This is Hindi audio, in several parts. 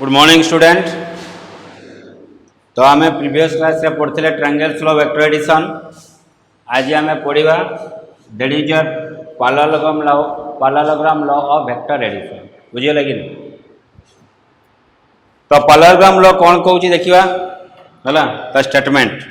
Good morning student. तो आम प्रीवियस क्लास रे पढ़ते ट्रायंगल्स लॉ वेक्टर एडिशन। आज आम पढ़ा that is your parallelogram law of vector addition. बुझीगला कि तो पैरेललोग्राम लॉ कौन कहूँ देखा है तो statement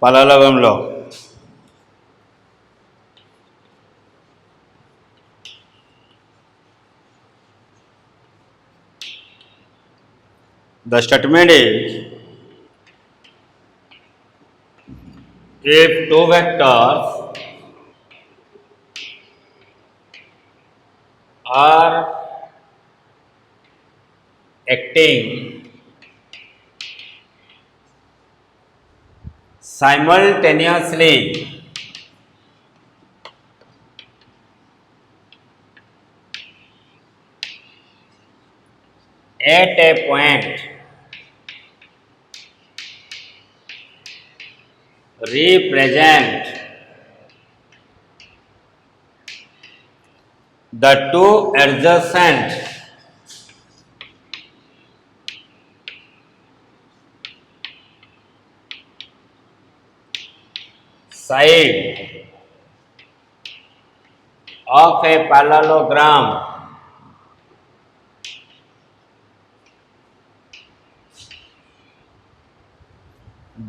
parallelogram law. The statement is if two vectors are acting simultaneously at a point represent the two adjacent side of a parallelogram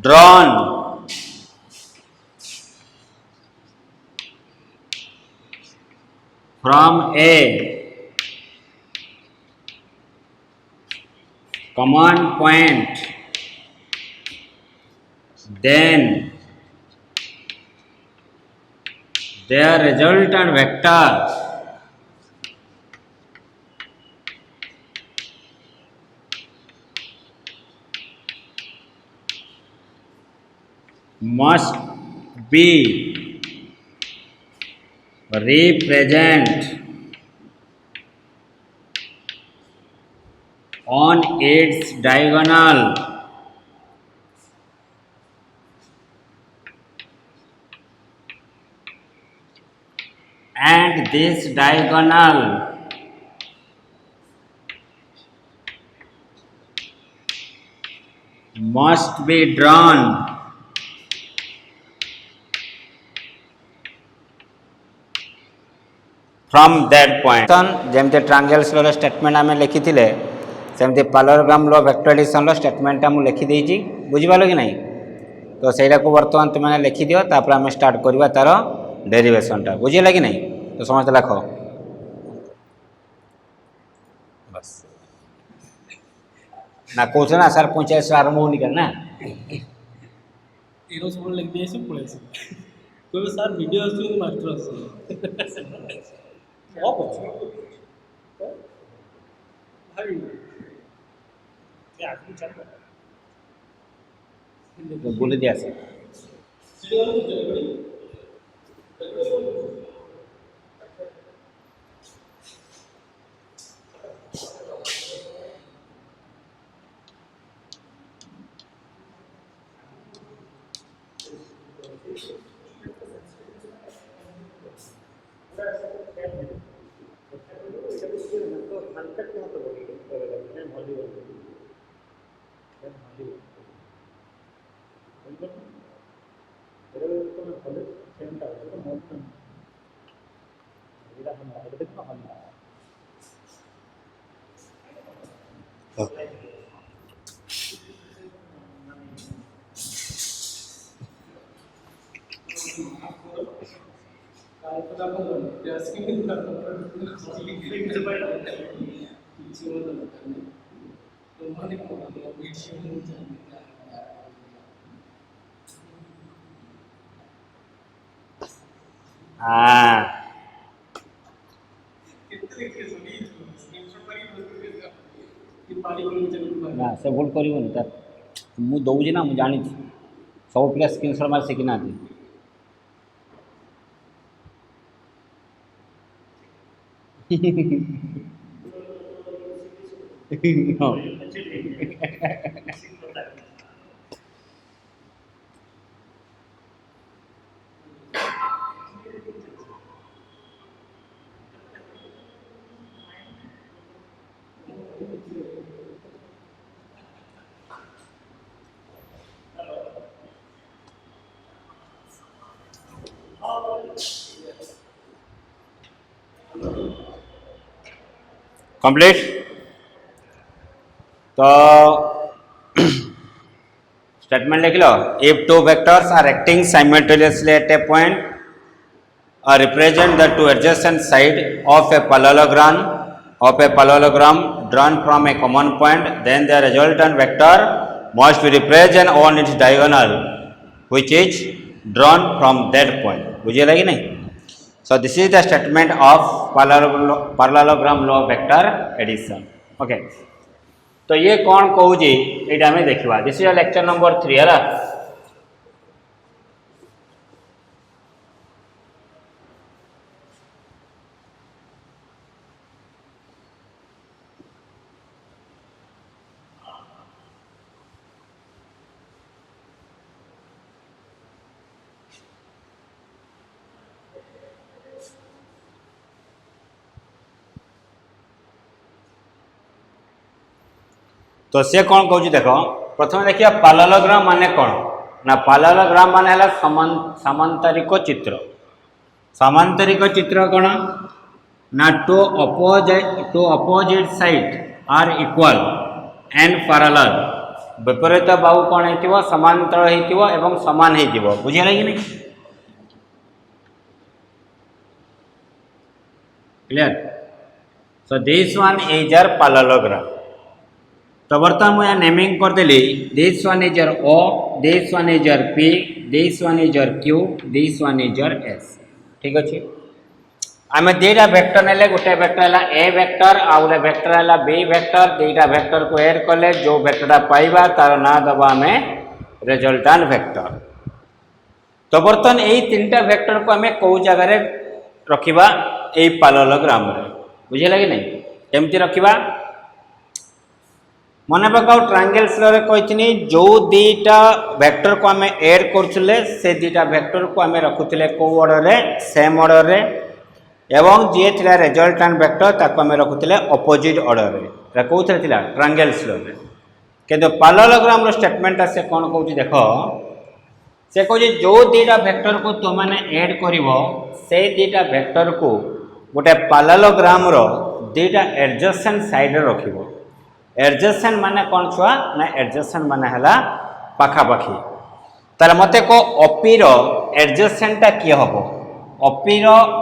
drawn from a common point, then their resultant vector must be represent on its diagonal and this diagonal must be drawn from that point। जमते ट्रायंगल्स लॉ स्टेटमेंट आम लिखी सेमती parallelogram law vector addition statement मुझे लिखिदेजी बुझीपाल कि नहीं। तो सहीटा को बर्तमान तुमने लिखिद तापर आम स्टार्ट करवा तार डेरिवेशनटा बुझीगला कि नहीं। तो समस्त लिख बस ना कौन ना सर 50 आरंभ होनी करना सर वीडियो मास्टर बोले दिया से हाँ ना से भूल कर मुझे दौजी ना मुझे जानी सब पिला स्क्रीनशॉट मार शिखी ना हाँ। कंप्लीट। तो स्टेटमेंट लिख लो। If two vectors are acting simultaneously at a point represent the two adjacent side of a parallelogram drawn from a common point, then the resultant vector must be represent on its diagonal which is drawn from that point. बुझे लगी नहीं? So this is the statement of parallelogram law vector addition. Okay. तो ये कौन कहूँ ये आम देखा। दिस इज लेक्चर नंबर 3 है। तो सी कौन कौच देख प्रथम देखिए पैरेललोग्राम माने कौन ना पैरेललोग्राम माने है समांतरिक चित्र। समांतरिक चित्र कौन ना two opposite side are equal and parallel विपरीत बाहु कौन हो समांतर हो सामान हो बुझे कि नहीं clear. So this one is our parallelogram. तो बर्तमान मुझे नेमिंग करदेली this one is your O this one is your P this one is your Q this one is your S ठीक अच्छे। आम दुईटा वेक्टर ने गोटे वेक्टर है ए वेक्टर आ गए वेक्टर है बी वेक्टर दुईटा वेक्टर को एड कले जो वेक्टर पाइबा तार ना दबा आम रिजल्टांट वेक्टर। तो बर्तमान यही तीनटा वेक्टर को आम कौ जगार रखा यही पैरेललोग्राम बुझे कि नहीं केमती रखा मन पकाओ ट्रायंगल्स कही जो दीटा वेक्टर को आम एड करुले से दीटा वेक्टर को आम रखुले कौ ऑर्डर रे सेम ऑर्डर रे एवं जी थी रिजल्टांट वेक्टर ताको आम रखुले अपोजिट ऑर्डर रे कौन थी ट्रायंगल्स किंतु पैरेललोग्राम स्टेटमेंट से कौन कौन देख से कह जो दीटा वेक्टर को तुमने एड कर से दीटा वेक्टर को गोटे पैरेललोग्राम दीटा एडजेसेंट साइड रख एडजेसेंट माने कौन छुआ ना एडजेसेंट माने है पाखापाखी तार मत को अपी एडजेसेंटा किए हम अपी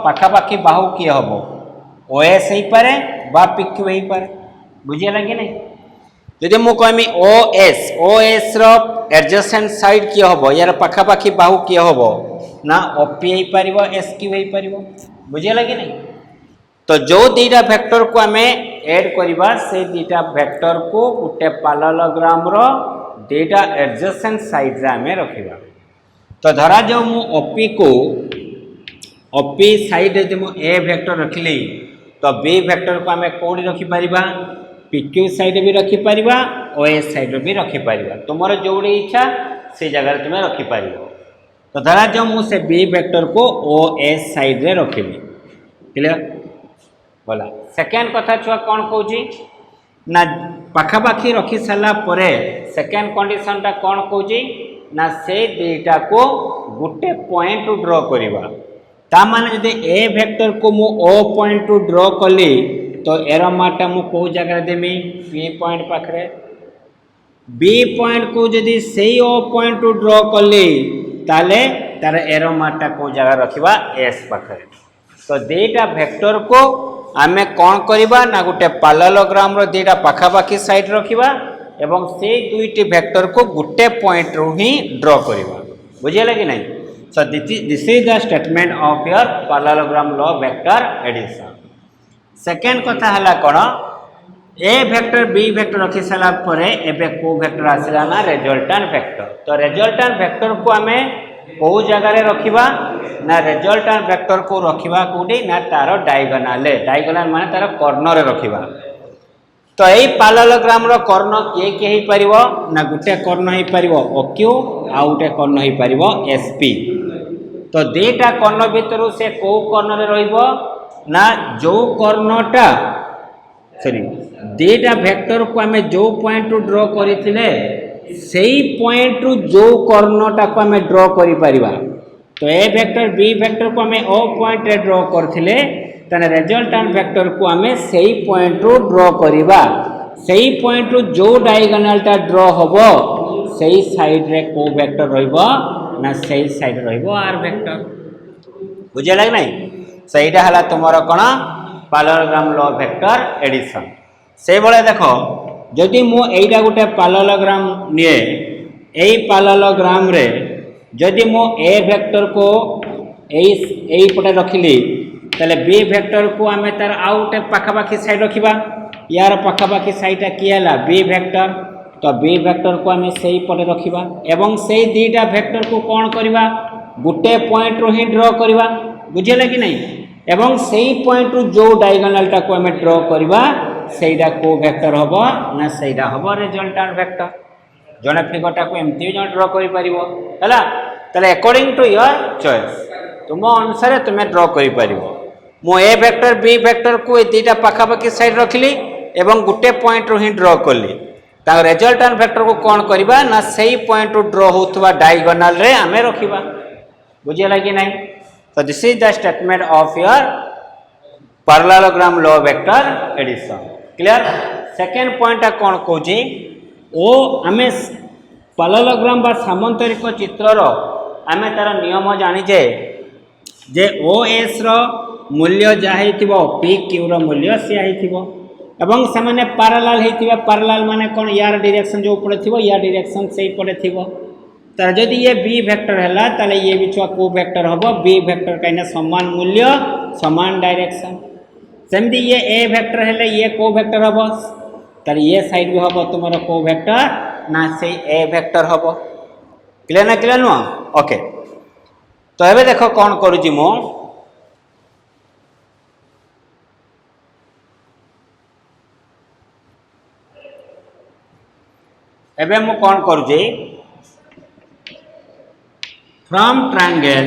पाखापाखी बाहु किए हम ओएस हो पारे बा पिक्यू हो पारे बुझे कि नहीं। जदि मु कहमी ओएस एडजेसेंट साइड किए हम यार पाखापाखी बाहु किए हम ना अपी हो पार एस क्यू हो पार बुझे कि नहीं। तो जो दीटा वेक्टर को आम एड करवा से दीटा वेक्टर को गोटे पैरेललोग्राम दीटा एडजेसेंट साइड रे आम रखा। तो धरा जो मु अपी साइड जो ए वेक्टर रखिली तो बी वेक्टर को आम कौड़ी रखिपर पिक्यू साइड भी रखिपर ओ एस साइड भी रखिपर तुम जोड़ी इच्छा से जगह तुम रखिपर। तो धरा जो मुझे बी वेक्टर को ओ एस साइड रे रखिली क्लियर बोला। सेकेंड कथा छुआ कौन कौच ना पाखापाखी रखी सारा सेकेंड कंडीशन टा कौन कौच ना से दीटा को गोटे पॉइंट ड्रॉ करवा ताने जदि ए वेक्टर को मु ओ पॉइंट ड्रॉ कली तो एर मार्टा मु कौ जगह देमी बी पॉइंट पाखे बी पॉइंट को जदि से ओ पॉइंट ड्रॉ कली ताले तार एर मार्टा कौ जगह रखा एस पाखे। तो दीटा वेक्टर को आम कौन करवा ना गोटे पैरेललोग्राम दीटा पाखापाखी साइड रखा एवं से दुईटी वेक्टर को गोटे पॉइंट रू ही ड्रॉ करवा बुझे कि नहीं। So this is the statement of your parallelogram law vector addition. Second कथा है कौन ए वेक्टर बी वेक्टर रखी सारा एबे को वेक्टर आसला ना रिजल्टांट वेक्टर। तो रिजल्टांट वेक्टर को आम कौ जगार रखा ना रिजल्टांट वेक्टर को रखिबा कोडी ना तार डायगोनाल माने तार कॉर्नर रखिबा। तो यही पैरेललोग्राम रो कर्ण किए किए ही परिवो ना गुटे कर्ण ही परिवो OQ आ गुटे कर्ण ही परिवो SP। तो देटा कर्ण भितर से को कर्ण रे रहइबो ना जो कर्णटा सॉरी देटा वेक्टर को हमें जो पॉइंट टू ड्रॉ करिथिले सेही पॉइंट टू जो कर्णटा को हमें ड्रॉ करि परिबा। तो ए वेक्टर बी वेक्टर को हमें ओ पॉइंट रे ड्रॉ करथिले तने रिजल्टेंट वेक्टर को हमें सेही पॉइंट टू ड्रॉ करिबा। सेही पॉइंट टू जो डायगोनालटा ड्रॉ होबो सेही साइड रे को वेक्टर रहइबो ना सेही साइड रहइबो आर वेक्टर। बुझे लाग नै सेहीटा हला तुमरो कोन पैरेललोग्राम लॉ वेक्टर एडिशन। से बळे देखो जदि मु एइटा गुटे पैरेललोग्राम निये एई पैरेललोग्राम रे जदि मु ए वेक्टर को एई पटे रखिली तले बी वेक्टर को आमे तार आउटे पाखापाखी साइड रखिबा। यार पाखापाखी साइडटा कि हला बी वेक्टर। तो बी वेक्टर को आमे सेही पटे रखिबा एवं सेही दीटा वेक्टर को कोन करिबा गुटे पॉइंट रो ही ड्रॉ करिबा। बुझिला कि नहीं एवं सेही पॉइंट रो जो डायगोनालटा को आमे ड्रॉ करिबा सेहीटा को वेक्टर हबो ना सेहीटा हबो रिजल्टेंट वेक्टर। जने फिगरटा को एमती जने ड्रॉ करि परिबो हला तले अकॉर्डिंग टू योर चॉइस तुम अनुसार तुम ड्रॉ करि परिबो। मु ए वेक्टर बी वेक्टर को ए दीटा पाखापाखी साइड रखली एवं गुटे पॉइंट रो ही ड्रॉ करली ता रिजल्टेंट वेक्टर को कोन करिबा ना सेही पॉइंट टू ड्रॉ होतबा डायगोनाल रे हमें रखिबा। बुझिला कि नहीं। तो this is the statement of your parallelogram law vector addition. Clear. Second point कोन कहूची ओ हमें पैरेललोग्राम बा सामांतरिक चित्रर आमे तार नियम जानिजे जे OS रो मूल्य जाहि थिबो PQ रो मूल्य से आहि थिबो एवं से माने पैरेलल हेतिबा। पैरेलल माने कोन यार डायरेक्शन जो ऊपर थिबो या डायरेक्शन सेही पड़े थिबो। तार जदि ये बी वेक्टर हैला ताले ये बिचवा को वेक्टर हबो बी वेक्टर काइना समान मूल्य समान डायरेक्शन। सेमती ये ए वेक्टर हैले ये को वेक्टर हबो तार ये साइड भी हबो तुमरो को वेक्टर ना से ए वेक्टर हबो। क्लियर ना क्लियर नो ओके। तो एबे देखो कोन करूची मो एबे मु कोन करूची फ्रॉम ट्रायंगल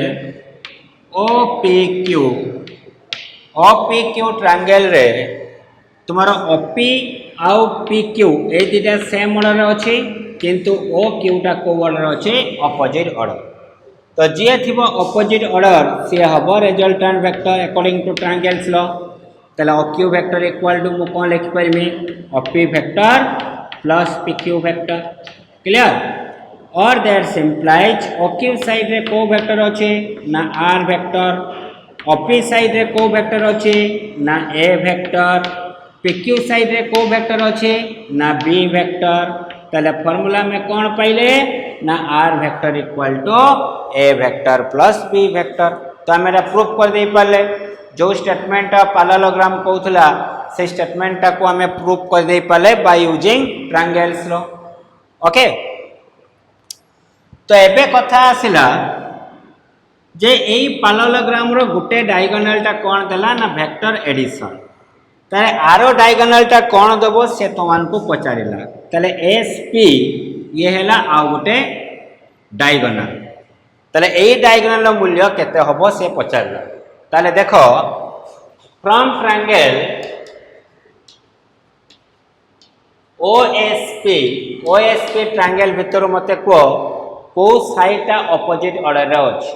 OPQ ट्रायंगल रे तुम्हारा OP आउ PQ ए दीटा सेम ऑर्डर रे अछि किंतु OQ टा को ऑर्डर अछि अपोजिट ऑर्डर। तो जे थिबो अपोजिट ऑर्डर से हबो resultant vector according to triangles law. तले OQ वेक्टर इक्वल टू मु कोन लिखि permit OP vector plus PQ vector. Clear. और दैट इम्प्लाइज OQ साइड रे को वेक्टर अछि ना R वेक्टर OP साइड रे को वेक्टर अछि ना A वेक्टर PQ साइड रे को वेक्टर अछि ना B वेक्टर। तले फार्मूला में कौन पाइले ना R vector equal to A vector plus B vector. तो हमें प्रूफ कर दे पाले जो स्टेटमेंट पैरेललोग्राम कहउथला से स्टेटमेंट को हमें प्रूफ कर दे पाले by using triangles law. Okay. तो एबे कथा आसिला जे एई पैरेललोग्राम रो गुटे डायगोनालटा कोन देला ना वेक्टर एडिशन। ताले आरो डायगोनालटा कोन देबो से तमान को पचारिला। ताले SP ये हैला आ गुटे डायगोनाल। ताले एई डायगोनाल रो मूल्य केते हबो से पचारिला। ताले देखो फ्रॉम ट्रायंगल OSP ट्रायंगल भितर मते को साइडटा अपोजिट ऑर्डर रे अछि।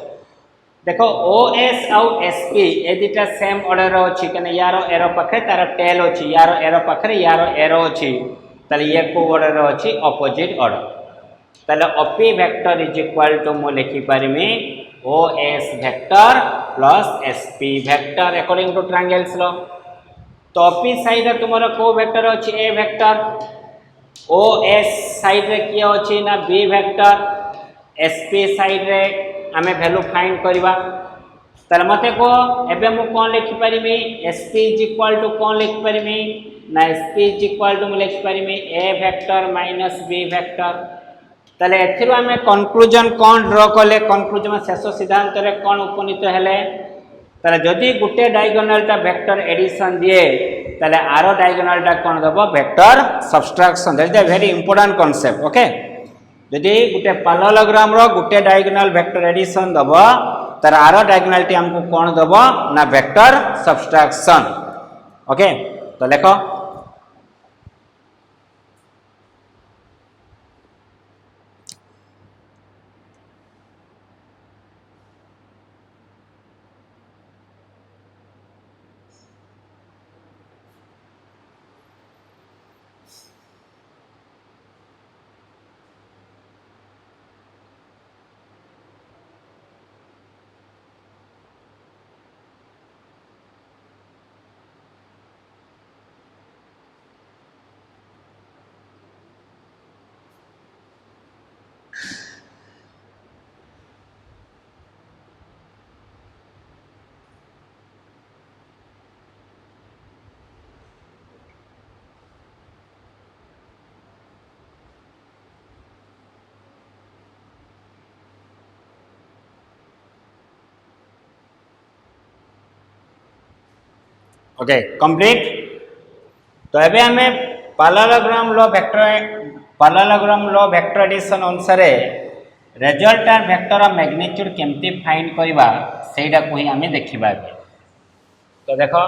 देखो OS आउ SP ए दिटा सेम ऑर्डर रे अछि कने यारो एरो पाखे तार टेल अछि यारो एरो पाखे यारो एरो अछि ताले ये को ऑर्डर रे अछि अपोजिट ऑर्डर। ताले OP vector is equal to मु लिखि परिमे OS vector plus SP vector according to triangles law. तो OP साइड रे तुमरो को वेक्टर अछि A वेक्टर OS साइड रे किया अछि ना B वेक्टर SP साइड रे आमे वैल्यू फाइंड करबा। तार मते को एबे मु कोन लिखि परिमी SP इज इक्वल टू कोन लिखि परिमी ना SP इज इक्वल टू मु लिखि परिमी A vector minus B vector. ताले एथिरो आमे कंक्लूजन कौन ड्रॉ कले कंक्लूजन शेष सिद्धांत रे कौन उपनीत हेले ताले जदि गुटे डायगोनल टा वेक्टर एडिशन दिए ताले आरो डायगोनल टा कौन दबो vector subtraction that is a very important concept okay जदि गुटे पैरेललोग्राम रो गुटे डायगोनल वेक्टर एडिशन दबो तार आरो डायगोनल टी हमको कौन दबो ना वेक्टर सब्सट्रैक्शन ओके तो देखो ओके कंप्लीट तो एबे हमें पैरेललोग्राम लो वेक्टर एडिशन अनुसार रिजल्टेंट वेक्टर मैग्नीट्यूड केमती फाइंड करबा सेटा को ही हमें देखिबा तो देखो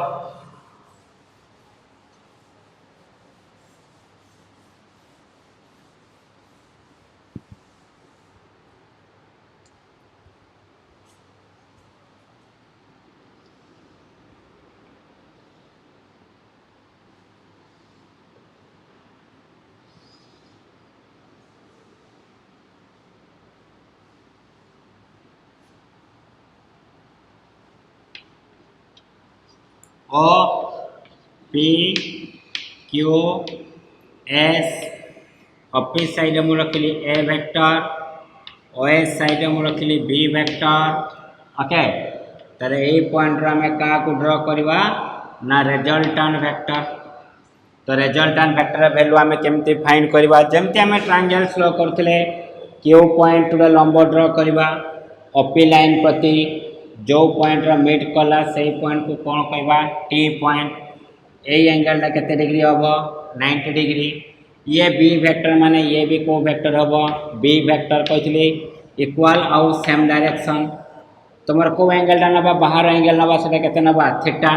ओ पी क्यू एस ऑफिस साइड में रखिली A vector O S side में रखिली बी वेक्टर ओके तारे ए पॉइंट रे हमें का को ड्रॉ करबा ना रिजल्टेंट वेक्टर तो रिजल्टेंट वेक्टर वैल्यू हमें केमती फाइंड करबा जेमती हमें ट्रायंगल्स लो करथिले क्यू पॉइंट रे लंब ड्रॉ करबा ओपी लाइन प्रति जो पॉइंट रा मीट कला से पॉइंट को कौन कहबा टी पॉइंट ए एंगल टा केते डिग्री हबो 90 डिग्री ये बी वेक्टर माने ये भी को वेक्टर हबो बी वेक्टर कहथिले इक्वल आउ सेम डायरेक्शन तमर को एंगल टा नबा बाहर एंगल नबा सेटा केते नबा थीटा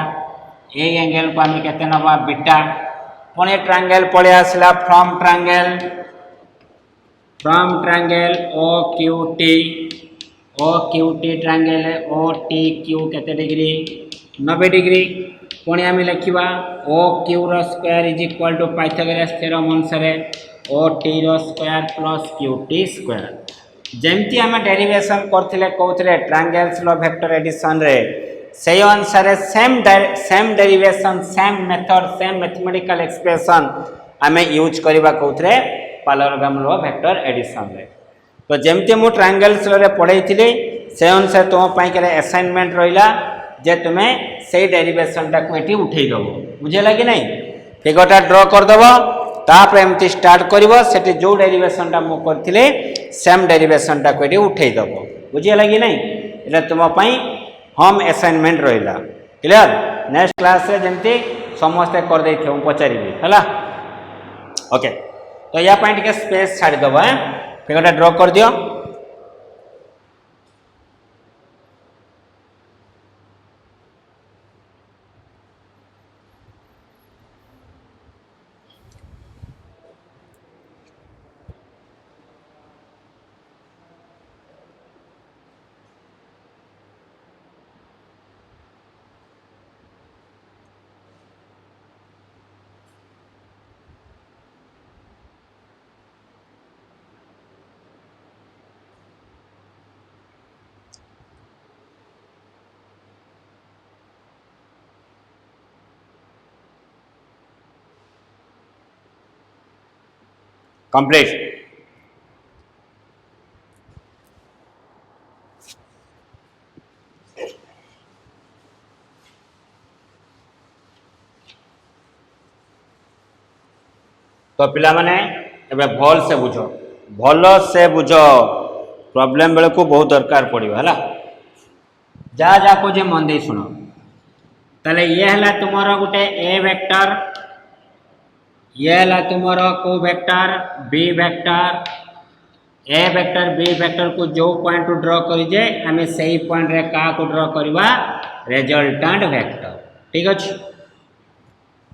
ए एंगल को हम केते नबा बीटा पुणे ट्रायंगल पळे आसला from triangle O Q T O Q T triangle है ओ टी क्यू केते डिग्री 90 डिग्री पुणी आम लिखा ओ क्यू रो square is equal to Pythagoras theorem अनुसार ओ टी रो square plus Q T square जेमती आम डेरिवेशन करथिले कहउथिले ट्रायंगल्स लो वेक्टर एडिशन रे से अनुसार same derivation same method same mathematical expression आम यूज करबा कहउथिले पैरेललोग्राम लो वेक्टर एडिशन रे तो जमती मु ट्रायंगल्स रे पढ़ाई से अनुसार तुम पाई असाइनमेंट रहा जे तुम्हें से डेरिवेशन टाक ये उठे दब बुझेगा कि नहीं फिगरटा ड्र करदेव तापर एमती स्टार्ट कर जो डेरिवेशन टा मुझे सेम डेरिवेशन टाक ये उठे दब बुझेगा कि नहीं ये तुम्हारे होम असाइनमेंट रहा क्लियर नेक्स्ट क्लास रे जमती समस्ते करदे पचारि है ओके तो या टे स्पेस छाड़देव फिगरटा ड्रॉ कर दियो कंप्लीट तो पिला माने एबे भल से बुझो भल से बुझ प्रॉब्लम बेले को बहुत दरकार पड़ो है जा जा को जे मन दे शुण ताले ये है तुमर गोटे ए वेक्टर ये है तुमर को vector B vector A vector B vector को जो पॉइंट ड्रॉ करिजे आमे सही पॉइंट रे का को ड्रॉ करवा रिजल्टेंट वेक्टर ठीक अछि।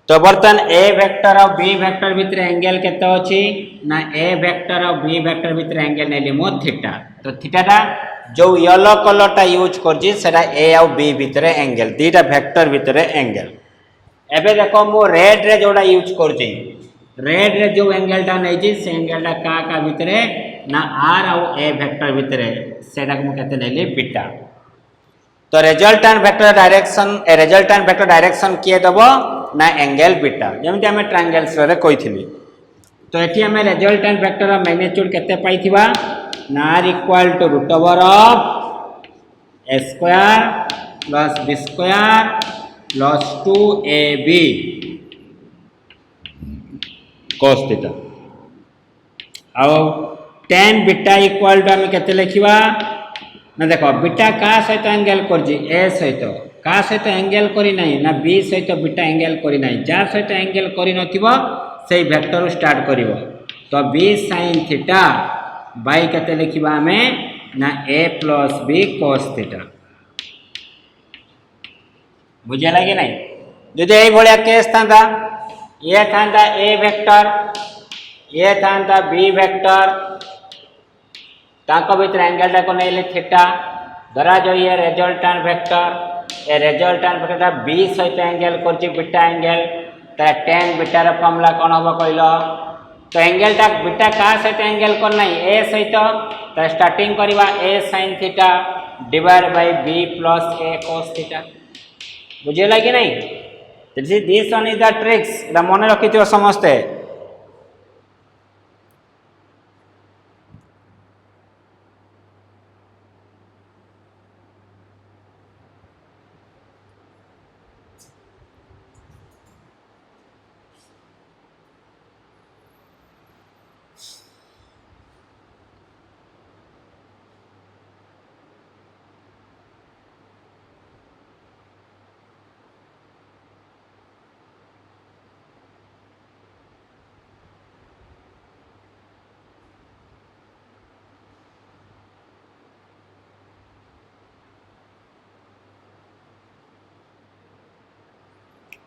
तो बर्तन ए वेक्टर और बी वेक्टर भितर एंगल केते अछि ना ए वेक्टर और बी वेक्टर भितर एंगल नेली मो थीटा तो थीटाटा जो येलो कलरटा यूज करछि सेटा ए और बी भितर एंगल दीटा वेक्टर भितर एंगल एबे देखो मो रेड रे जोडा यूज करछि रेड रे जो एंगलटा नै छी से एंगलटा का भितर ना आर और ए वेक्टर भितर सेटा को केते नेली बीटा तो रिजल्टेंट वेक्टर डायरेक्शन किए दबो ना एंगल बीटा जेमति हमें ट्रायंगल्स रे कहिथिली तो एठी हमें रिजल्टेंट वेक्टर ऑफ मैग्नीट्यूड केते पाइथिबा ना R equal to root over of A square plus B square plus 2ab cos theta आउ tan बीटा इक्वल टू हमें केते लिखिबा ना देखो बीटा का सहित एंगल करजी ए सहित का सहित एंगल करी नहीं ना बी सहित बीटा एंगल करी नहीं जार सहित एंगल करी नथिबो सेही वेक्टर स्टार्ट करिवो तो b sin थीटा बाय केते लिखिबा हमें ना a plus b cos theta बुझे लागे नहीं जदि एई भलिया केस थांदा ये थांदा a वेक्टर ये थांदा b वेक्टर ताको भीतर एंगल टाको नेले थीटा धरा जो ये resultant vector A resultant vector B सहित एंगल करछि बीटा एंगल ता tan बीटा र फॉर्मूला कोन होबो कहलो तो एंगल टा बीटा का सहित एंगल कोन नहीं ए सहित तो स्टार्टिंग करबा a sin theta divide by b plus a cos theta बुझे लागे नहीं this one is the tricks the मन रखिथियो समस्ते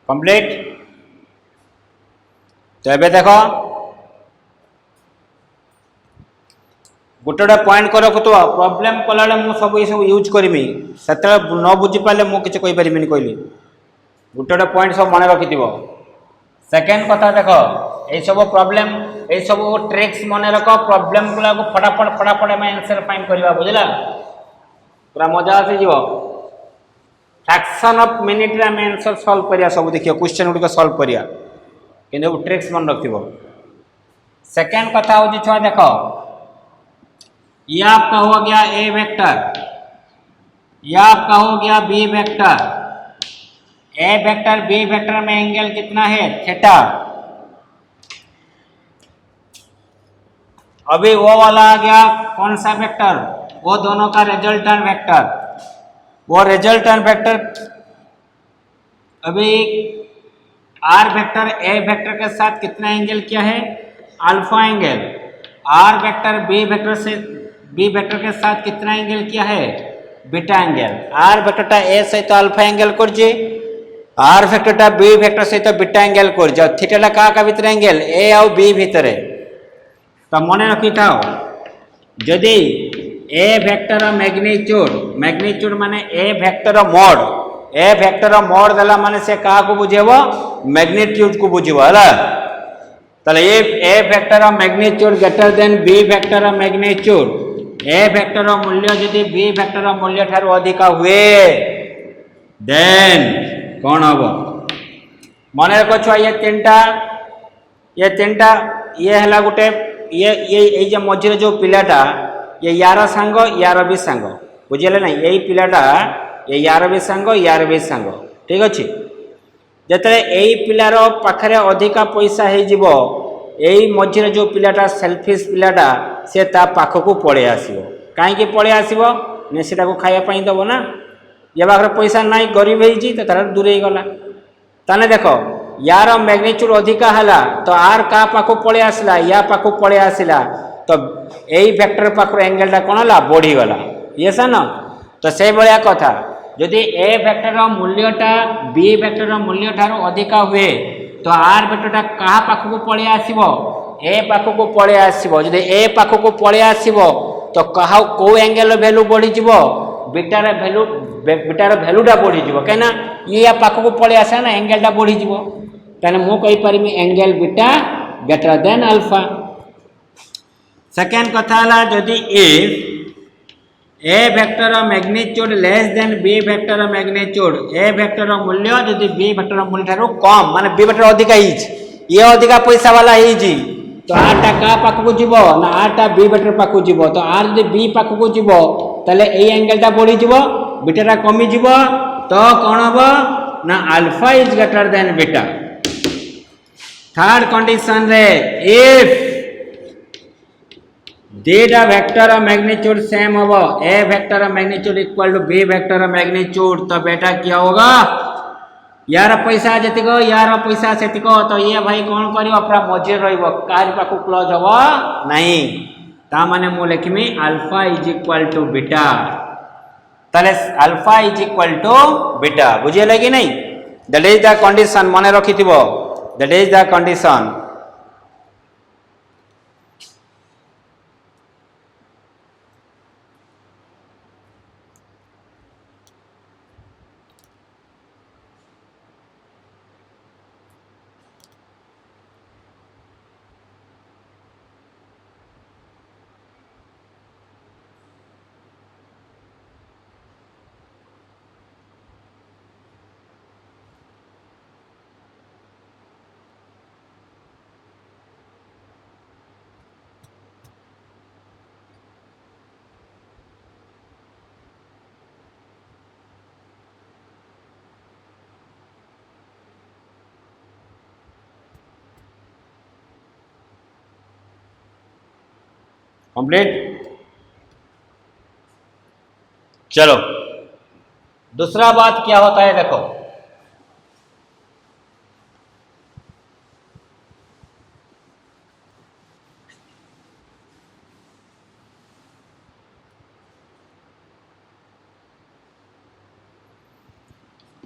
कंप्लीट तो एबे देखो गोटे पॉइंट को रखु प्रॉब्लम कला मु सब यूज करमी से न बुझी पारे मुझे किसी कही पारिनी कहली गोटे पॉइंट सब मन रखि सेकेंड कथा देख ये सब प्रॉब्लम ये सब ट्रिक्स मन रख प्रॉब्लम गुला को फटाफट में आंसर फाइंड करवा बुझला पूरा मजा आसीज फ्रैक्शन ऑफ मिनिट रे हम आंसर सॉल्व करिया सब देखियो क्वेश्चन गुडी को सॉल्व करिया किने ट्रिक्स मन रखिबो सेकंड कथा हो जी छुआ देखो ये आपका हो गया ए वेक्टर ये आपका हो गया B vector A vector B vector में एंगल कितना है थीटा अभी वो वाला आ गया कौन सा वेक्टर वो दोनों का रिजल्टेंट वेक्टर वो रिजल्टेंट वेक्टर अभी आर वेक्टर ए वेक्टर के साथ कितना एंगल किया है alpha angle R vector B vector के साथ कितना एंगल किया है beta angle R vector A सहित अल्फा एंगल करजे आर वेक्टर बी वेक्टर सहित बीटा एंगल करजे थीटा का भीतर एंगल ए और बी भीतर तो मन रखी था जदि ए वेक्टर मैग्नीट्यूड माने ए वेक्टर मोड देला माने से का को बुझेबो मैग्नीट्यूड को बुझेबो हला तले A vector magnitude greater than B vector magnitude A vector मूल्य यदि बी वेक्टर मूल्य ठारो अधिक हुए देन कौन हबो मन रखो छुआ ये तीनटा ये हला गोटे ये जे मझे जो पिलाटा ये यार सांग यार भी सांग बुझे ना यही पिलाटा ये यार भी सांग ठीक अच्छे जिते यही पिलार पाखरे अधिका पैसा हो एई मझिरे जो पिलाटा सेल्फिश पिलाटा से ता पाखकू पळे आसीबो काहेकि पळे आसीबो ने सेटाको खाଇବା ପାଇଁ दबो ना ये पाखरे पैसा नाई गरीब हेइची तो तार दूरे गला ताने देखो यार मैग्नीट्यूड अधिका हला तो आर का पाखो पळे आसला या पाखो पळे आसिला तो एई वेक्टर पाखर एंगलटा कोन हला बढ़ी गला ये सा न तो से भलिया कथा यदि ए वेक्टर मूल्यटा बी वेक्टर मूल्य ठारो अधिका हुए तो आर वेक्टरटा कहा पाखको पळे आसीबो ए पाखको पळे आसीबो यदि ए पाखको पळे आसीबो तो कहा को एंगल वैल्यू बढ़ी जिवो बीटार वैल्यूटा बढ़ी जिवो केना ये या पाखको पळे आसे ना एंगलटा बढ़ी जिवो ताने मु कहि परिमी angle beta greater than alpha second कथा हला यदि if A vector magnitude less than B vector magnitude A vector मूल्य यदि बी वेक्टर मूल्य ठारो कम माने बी वेक्टर अधिका हिच ये अधिका पैसा वाला हिची तो आरटा का पाखको जीवो ना आरटा बी वेक्टर पाखको जीवो तो आर यदि बी पाखको जीवो तले ए एंगलटा बढ़ी जीवो बीटाटा कमी जीवो तो कोन हबो ना alpha is greater than beta third condition रे if data vector magnitude same होगा A vector magnitude equal to B vector magnitude तो बेटा क्या होगा यार पैसा जतिको यार पैसा सेतिको तो ये भाई कौन करियो पूरा मझे रहिबो कार पाखु क्लोज होबो नहीं ता माने मु लिखमी alpha is equal to beta तले alpha is equal to beta बुझियले कि नहीं दैट इज द कंडीशन माने रखिथिबो that is the condition complete चलो दूसरा बात क्या होता है देखो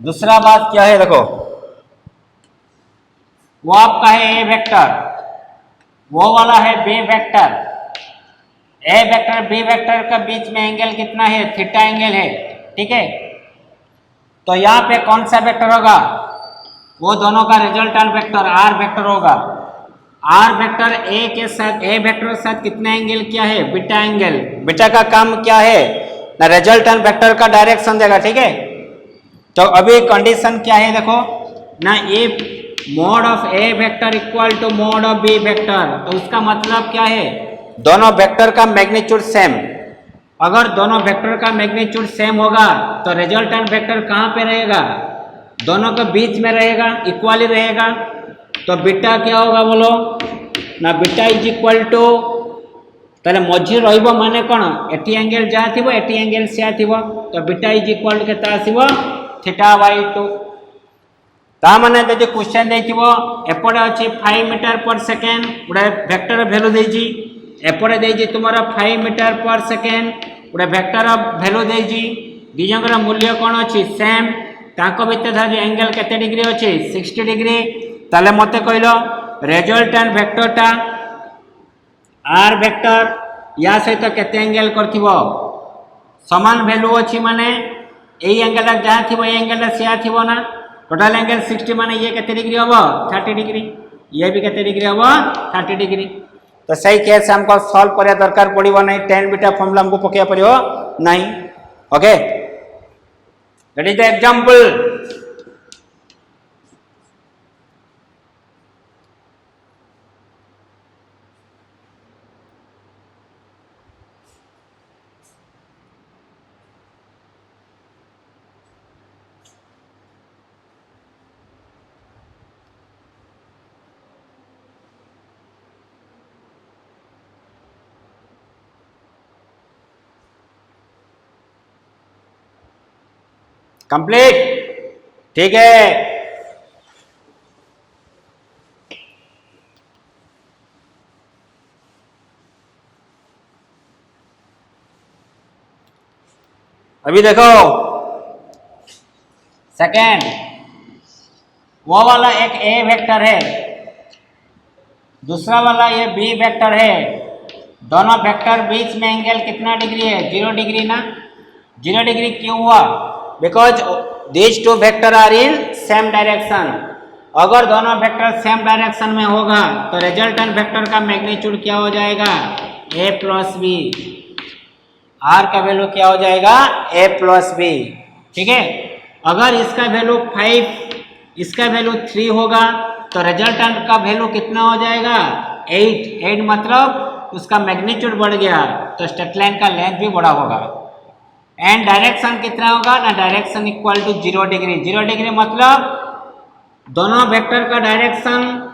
दूसरा बात क्या है देखो वो आपका है ए वेक्टर वो वाला है B vector A vector B vector का बीच में एंगल कितना है थीटा एंगल है ठीक है तो यहाँ पे कौन सा वेक्टर होगा वो दोनों का रिजल्टेंट वेक्टर आर वेक्टर होगा आर वेक्टर ए के साथ ए वेक्टर के साथ कितना एंगल क्या है बीटा एंगल बीटा का काम क्या है ना रिजल्टेंट वेक्टर का डायरेक्शन देगा ठीक है तो अभी कंडीशन क्या है देखो ना A mod of A vector equal to mod of B vector तो उसका मतलब क्या है दोनों वेक्टर का मैग्नीट्यूड सेम अगर दोनों वेक्टर का मैग्नीट्यूड सेम होगा तो रिजल्टेंट वेक्टर कहाँ पे रहेगा दोनों के बीच में रहेगा इक्वली रहेगा तो बीटा क्या होगा बोलो ना बीटा इज इक्वल टू ताले मझी रहिबो माने कोन एटी एंगल जा थिबो एटी एंगल से थिबो तो बीटा इज इक्वल टू केता आसीबो थीटा बाय 2 ता माने जे क्वेश्चन देथिबो एपडे अछि 5 मीटर पर सेकेंड उडा वेक्टर वैल्यू देजी एपडे देजी तुमरा 5 मीटर पर सेकेंड उडा वेक्टर वैल्यू देजी दिजंकर मूल्य कोन अछि सेम ताको भितर धारी एंगल केते डिग्री अछि 60 डिग्री ताले मते कहलो रिजल्टेंट वेक्टरटा आर वेक्टर या सहित केते एंगल करथिबो समान वैल्यू अछि माने एई एंगल जा थिबो एई एंगल से थिबो ना टोटल एंगल 60 माने ये केते डिग्री होबो 30 डिग्री ये भी केते डिग्री होबो 30 डिग्री तो सही केस हमको सॉल्व करिया दरकार पड़िबो नहीं tan बीटा फार्मूला हमको पकिया पड़िबो नहीं okay that is the example complete, ठीक है। अभी देखो सेकेंड, वो वाला एक ए वेक्टर है, दूसरा वाला ये बी वेक्टर है। दोनों वेक्टर बीच में एंगल कितना डिग्री है? 0 डिग्री ना। 0 डिग्री क्यों हुआ? Because these two vector are in same direction. अगर दोनों वेक्टर सेम डायरेक्शन में होगा तो रिजल्टेंट वेक्टर का मैग्नीट्यूड क्या हो जाएगा? ए प्लस बी। आर का वैल्यू क्या हो जाएगा? ए प्लस बी, ठीक है। अगर इसका वैल्यू 5, इसका वैल्यू 3 होगा तो रिजल्टेंट का वैल्यू कितना हो जाएगा? 8 मतलब उसका मैग्नीट्यूड बढ़ गया तो स्ट्रेट लाइन का लेंथ भी बड़ा होगा। एंड डायरेक्शन कितना होगा ना? Direction equal to 0 degree. 0 degree मतलब दोनों वेक्टर का डायरेक्शन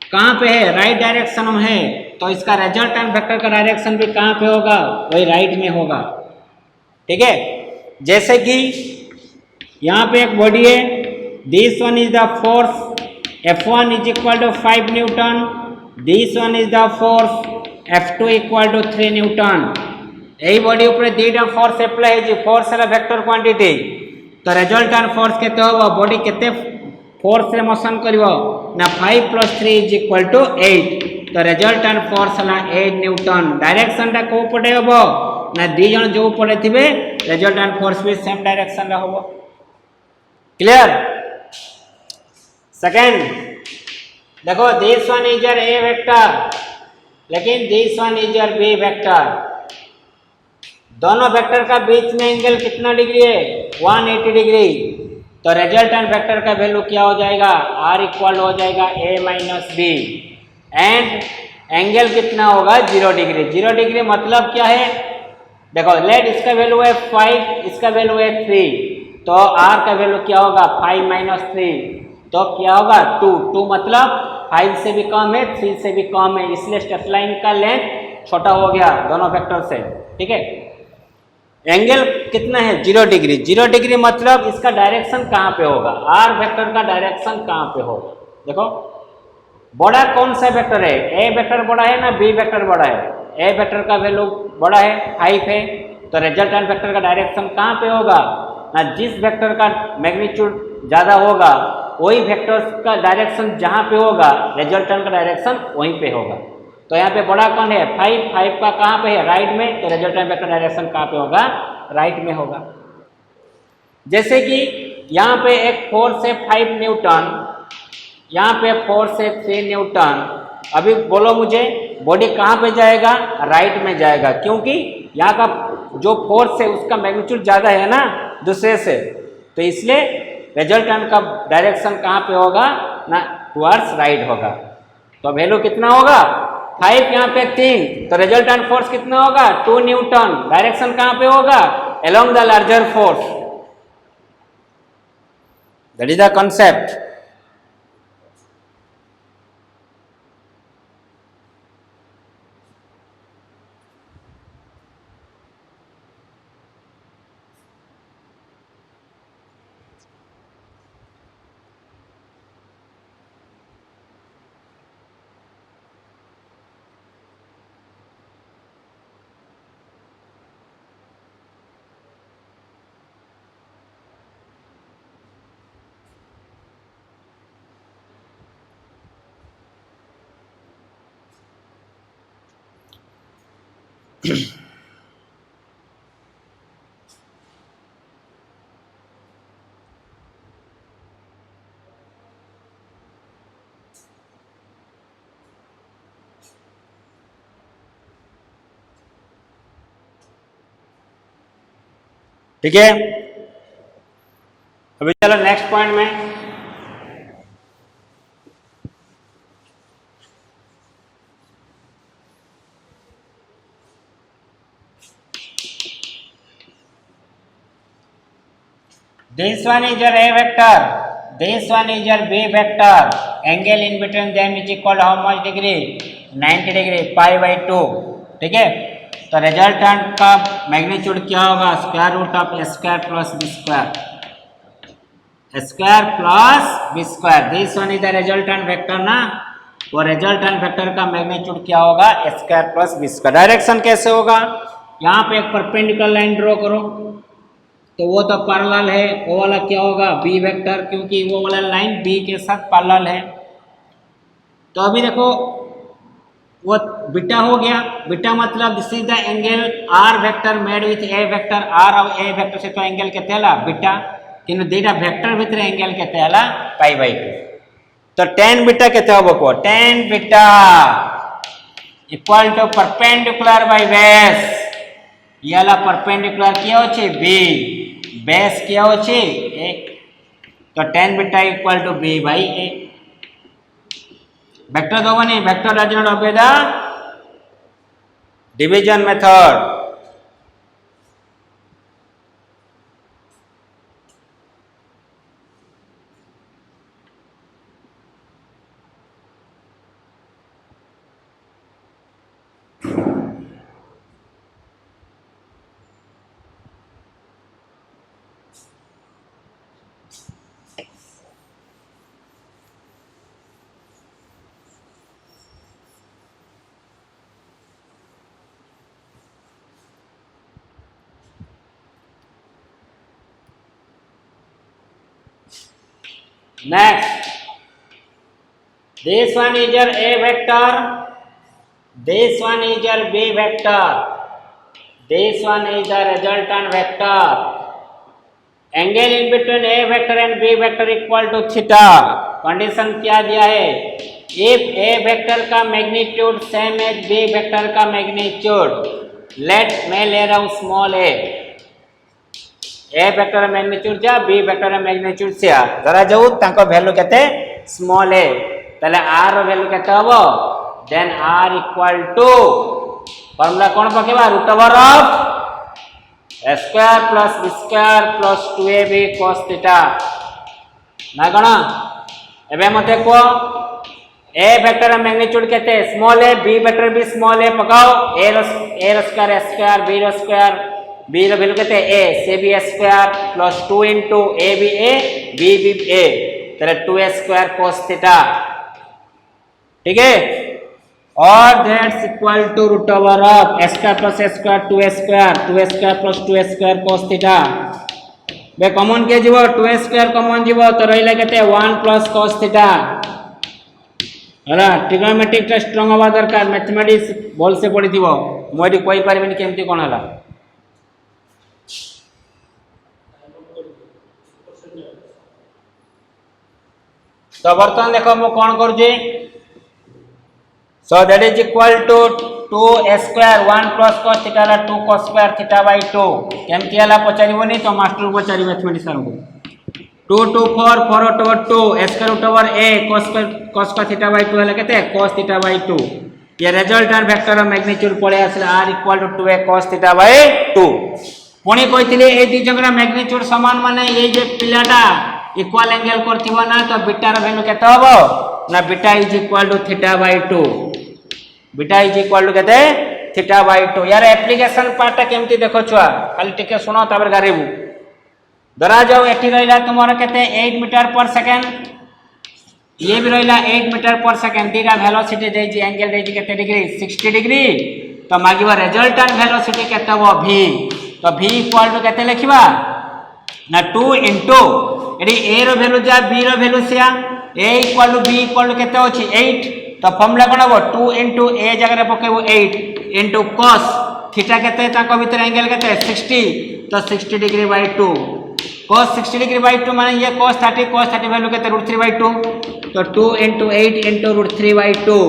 कहाँ पे है? राइट डायरेक्शन में है, तो इसका रिजल्टेंट वेक्टर का डायरेक्शन भी कहाँ पे होगा? वही राइट में होगा, ठीक है। जैसे कि यहाँ पे एक बॉडी है, this one is the force F1 is equal to 5 newton, this one is the force F2 equal to 3 newton. यही बॉडी ऊपर दीटा फोर्स अप्लाई है, फोर्स है वेक्टर क्वांटिटी, तो रिजल्टेंट फोर्स केते होबो? बॉडी केते फोर्स रे मोशन करिवो ना? 5 + 3 इज इक्वल टू 8, तो रिजल्टेंट फोर्स है 8 न्यूटन। डायरेक्शन टा को पटे होबो ना? दी जण जो पटे थिबे रिजल्टेंट फोर्स भी सेम डायरेक्शन रे होबो। क्लियर? सेकेंड देखो, this one is your A vector, लेकिन this one is your B vector. दोनों वेक्टर का बीच में एंगल कितना डिग्री है? 180 डिग्री। तो रिजल्टेंट वेक्टर का वैल्यू क्या हो जाएगा? आर इक्वल हो जाएगा ए माइनस बी। एंड एंगल कितना होगा? 0 डिग्री। 0 डिग्री मतलब क्या है? देखो लेट इसका वैल्यू है 5, इसका वैल्यू है 3, तो आर का वैल्यू क्या होगा? 5 - 3, तो क्या होगा? 2 मतलब 5 से भी कम है, 3 से भी कम है, इसलिए स्ट्रेट लाइन का लेंथ छोटा हो गया दोनों वेक्टर से, ठीक है। एंगल कितना है? 0 डिग्री। 0 डिग्री मतलब इसका डायरेक्शन कहाँ पे होगा? आर वेक्टर का डायरेक्शन कहाँ पे होगा? देखो बड़ा कौन सा वेक्टर है? ए वेक्टर बड़ा है ना बी वेक्टर बड़ा है? ए वेक्टर का वैल्यू बड़ा है, 5 है, तो रिजल्टेंट वेक्टर का डायरेक्शन कहाँ पे होगा ना? जिस वेक्टर का मैग्नीट्यूड ज़्यादा होगा वही वेक्टर्स का डायरेक्शन जहाँ पे होगा रिजल्टेंट का डायरेक्शन वहीं पे होगा। तो यहाँ पे बड़ा कौन है? 5 का कहाँ पे है? राइट में, तो रिजल्टेंट वेक्टर डायरेक्शन कहाँ पे होगा? राइट में होगा। जैसे कि यहाँ पे एक फोर्स है 5 न्यूटन, यहाँ पे फोर्स है 3 न्यूटन। अभी बोलो मुझे बॉडी कहाँ पे जाएगा? राइट में जाएगा, क्योंकि यहाँ का जो फोर्स है उसका मैग्नीट्यूड ज़्यादा है ना दूसरे से, तो इसलिए रिजल्टेंट का डायरेक्शन कहाँ पे होगा ना? टुवर्ड्स राइट होगा। तो वैल्यू कितना होगा? 5, यहाँ पे 3, तो रिजल्टेंट फोर्स कितना होगा? 2 न्यूटन। डायरेक्शन कहाँ पे होगा? Along the larger force. That is the concept. ठीक है, अभी चलो नेक्स्ट पॉइंट में। This one is your A vector, this one is your B vector. Angle in between them is equal to how much degree? 90 degree, π/2, ठीक है। तो रिजल्टेंट का मैग्नीट्यूड क्या होगा? Square root of a² + b²। Square plus B square, this one is the resultant vector ना, वो रिजल्टेंट वेक्टर का मैग्नीट्यूड क्या होगा, square plus B square. Direction कैसे होगा, यहाँ पे एक परपेंडिकुलर लाइन ड्रॉ करो, तो वो तो पैरेलल है, वो वाला क्या होगा बी वेक्टर, क्योंकि वो वाला लाइन बी के साथ पैरेलल है। तो अभी देखो वो बीटा हो गया, बीटा मतलब this is the angle R vector made with A vector, R और ए वेक्टर से तो एंगल के तेला बीटा, किंतु दीटा वेक्टर भितर एंगल के तेला पाई बाई 2। तो tan बीटा केते हबो को, tan beta equal to perpendicular by base, याला परपेंडिकुलर किया होची बी, बेस किया होची ए, तो tan beta equal to B by A. Vector दोगनी, vector does not obey the division method. Next, this one is your A vector, this one is your B vector, this one is the resultant vector. Angle in between A vector and B vector equal to theta. Condition क्या दिया है, if A vector का magnitude same as B vector का मैग्नीट्यूड, लेट मैं ले रहा हूँ small a, A vector magnitude जा बी वेक्टर मैग्नीट्यूड से धरा जाऊ तांको वैल्यू केते स्मॉल ए, तले आर रो वैल्यू केते हबो, then R equal to formula कोन पकेबा, root over of A square plus B square plus 2ab cos theta ना कोन। एबे मते को ए वेक्टर मैग्नीट्यूड केते स्मॉल ए, बी वेक्टर भी स्मॉल ए पकाओ, ए रो स्क्वायर बी रो स्क्वायर, बी रो वैल्यू कहते हैं ए से B square plus 2 into A B A B B A, तेरे 2a स्क्वायर cos थीटा, ठीक है, और that's equal to root over of A square plus A square 2a square प्लस 2a स्क्वायर cos थीटा। बे कॉमन के जीवो 2a स्क्वायर कॉमन जीवो तो रहिला कहते 1 प्लस cos थीटा। हला ट्रिग्नोमेट्रिक टा स्ट्रांग हवा दरकार, मैथमेटिक्स बोल से पड़ी थीबो, मोडी कोई परबिन केमती कोन हला। तो बर्तमान देखो मु कौन करूची, so that is equal to 2a square 1 plus cos theta ला 2 cos स्क्वायर थीटा बाय 2, केमती हला पचारिबोनी तो मास्टर को पचारि मैथमेटिशियन को, 2 2 4 4 root over 2 a square root over a cos theta by 2 हला केते cos थीटा बाय 2। ये रिजल्टेंट वेक्टर मैग्नीट्यूड पळे आसला r equal to 2a cos theta by 2। पुणी कहिथिले ए दी जगरा मैग्नीट्यूड समान माने ये जे पिलाटा इक्वल एंगल करथिबो ना, तो बीटा रो वैल्यू केते हबो ना, beta is equal to theta by 2, beta is equal to केते थीटा बाय 2। यार एप्लीकेशन पार्ट केमती देखो छुआ, खाली टिके सुनो तापर गारेबू। धरा जाओ एठी रहिला तुमर केते 8 मीटर पर सेकंड, ये भी रहिला 8 मीटर पर सेकंड, दीटा वेलोसिटी देजी एंगल देजी केते डिग्री 60 डिग्री, तो मागिबा रिजल्टेंट वेलोसिटी केते हबो v, तो v इक्वल टू केते लिखिबा ना 2 इंटू यदि a रो वैल्यू जा b रो वैल्यू से a equal to b equal to केते होची 8, तो फॉर्मूला कोन हबो 2 इंटू a जगह रे पकेबो 8 इंटू cos थीटा केते ताको भीतर एंगल केते 60, तो 60 degree by 2, cos 60 degree by 2 माने ये cos 30 वैल्यू केते √3 बाय 2, तो 2 इंटू 8 इंटू √3 बाय 2,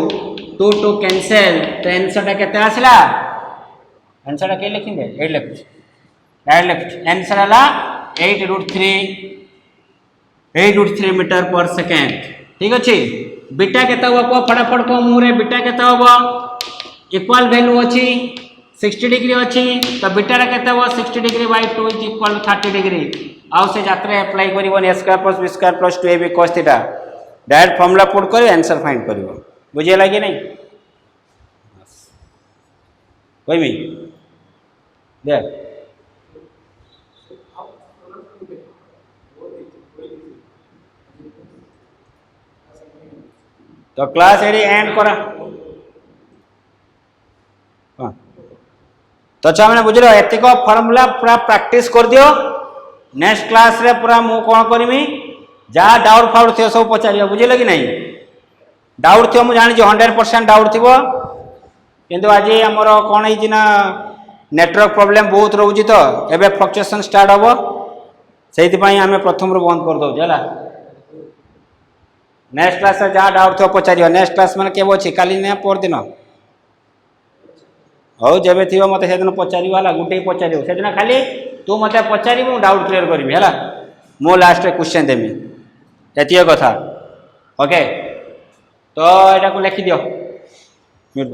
2 2 कैंसिल, तो आंसर केते आसला, आंसर के लिखिंदे 8 लिख डायरेक्ट आंसर आला 8 मीटर पर सेकेंड, ठीक अच्छे। बीटा केते हबो को फटाफट को मुरे, बीटा केते हबो इक्वल वैल्यू अछि 60 डिग्री अछि, तो बीटा रे केते हबो 60 degree by 2 is equal 30 degree. आउ से जात्रा अप्लाई करिवो a square plus b square plus 2ab cos theta, direct formula put करियो आंसर फाइंड करियो, बुझियला कि नहीं, कोई भी दे तो क्लास एडी एंड करा हाँ। तो छुआ मैंने बुझल एतिक फर्मुला पूरा प्रैक्टिस कर दियो नेक्स्ट क्लास रे पूरा मु कौन करमी जहाँ डाउट फाउट थी सब पचार बुझल कि नहीं डाउट थी मुझे जानी 100% डाउट थी किंतु आज आमर कौन है नेटवर्क प्रॉब्लम बहुत रोचे तो एबे फ्लक्चुएशन स्टार्ट हम से आम प्रथम रू बंद कर दौचे है नेक्स्ट क्लास जहाँ डाउट थो पचार नेक्स्ट क्लास मैंने केव अच्छी काली ना पर दिन हौ जब थी मत से दिन पचार गोटे पचार से दिन खाली तू मत पचार मुझे डाउट क्लीयर करी है मो लास्ट क्वेश्चन देमी ये कथा ओके तो यहाँ लिखिदियो म्यूट